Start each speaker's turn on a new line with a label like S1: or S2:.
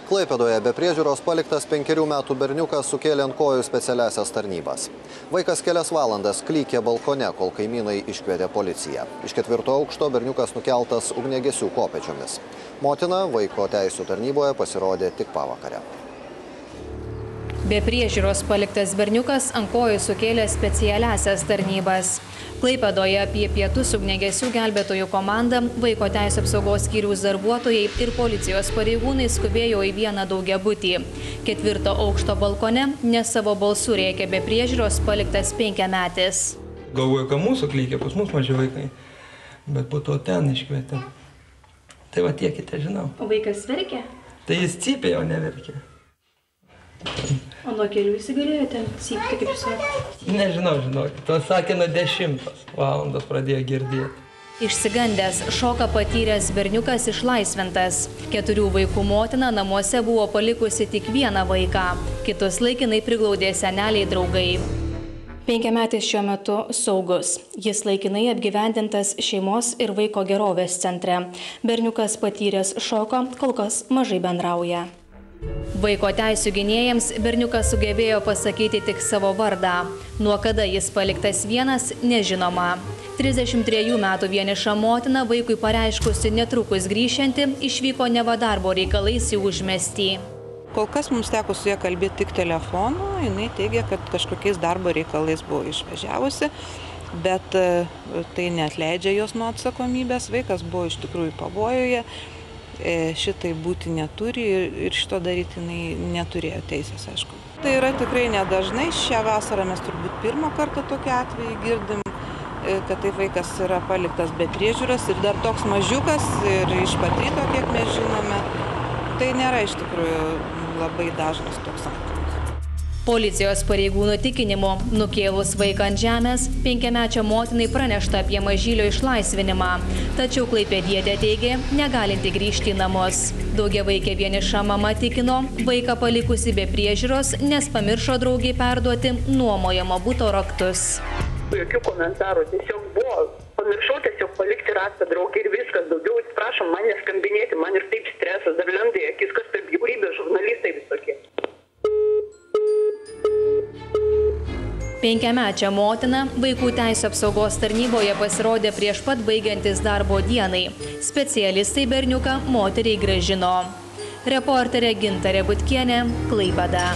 S1: Klaipėdoje be priežiūros paliktas 5 metų berniukas sukėlė ant kojų specialiasias tarnybas. Vaikas kelias valandas klykė balkone, kol kaimynai iškvietė policiją. Iš 4. aukšto berniukas nukeltas ugniagesių kopėčiomis. Motina vaiko teisių tarnyboje pasirodė tik pavakarę.
S2: Be priežiūros paliktas berniukas ant kojų sukėlė specialiasias tarnybas. Klaipėdoje apie pietus ugniagesių gelbėtojų komanda, vaiko teisių apsaugos skyriaus darbuotojai ir policijos pareigūnai skubėjo į vieną daugiabutį. 4. aukšto balkone ne savo balsu rėkė be priežiūros paliktas 5-metis.
S3: Galvoju, kad mūsų klykė, pas mus maži vaikai, bet po to ten iškvietė. Tai va tiekite, žinau.
S2: O vaikas verkė?
S3: Tai jis cypė, o neverkė.
S2: O nuo kelių įsigalėjote cypti, kaip jūs sakėte?
S3: Nežinau, to sakė nuo 10 valandos pradėjo girdėti.
S2: Išsigandęs, šoką patyręs berniukas išlaisvintas. 4 vaikų motina namuose buvo palikusi tik vieną vaiką. Kitus laikinai priglaudė seneliai draugai. 5-metis šiuo metu saugus. Jis laikinai apgyvendintas šeimos ir vaiko gerovės centre. Berniukas patyręs šoką kol kas mažai bendrauja. Vaiko teisių gynėjams berniukas sugebėjo pasakyti tik savo vardą. Nuo kada jis paliktas vienas, nežinoma. 33 metų vieniša motina vaikui pareiškusi netrukus grįšianti, išvyko neva darbo reikalais į užmiestį.
S4: Kol kas mums teko su ja kalbėti tik telefonu, jinai teigia, kad kažkokiais darbo reikalais buvo išvažiavusi, bet tai neatleidžia jos nuo atsakomybės, vaikas buvo iš tikrųjų pavojuje. Šitai būti neturi ir šito daryti jinai neturėjo teisės, aišku. Tai yra tikrai nedažnai, šią vasarą mes turbūt pirmą kartą tokį atvejį girdim, kad tai vaikas yra paliktas be priežiūros ir dar toks mažiukas ir iš pat ryto, kiek mes žinome, tai nėra iš tikrųjų labai dažnas toks atvejis.
S2: Policijos pareigūnų tikinimu, nukėlus vaiką ant žemės, 5-mečio motinai pranešta apie mažylio išlaisvinimą. Tačiau klaipėdietė teigė, negalinti grįžti į namus. Daugiavaikė vieniša mama tikino, vaiką palikusi be priežiūros, nes pamiršo draugiai perduoti nuomojamo buto raktus.
S5: Jokių komentarų, tiesiog buvo. Pamiršau tiesiog palikti raktą draugį ir viskas. Daugiau, prašom, man neskambinėti, man ir taip stresas, dar lenda į akis, kas per bjaurybė, žurnalistai visokie.
S2: 5-mečia motina vaikų teisių apsaugos tarnyboje pasirodė prieš pat baigiantis darbo dienai. Specialistai berniuką moteriai grąžino. Reporterė Gintarė Butkienė, Klaipėda.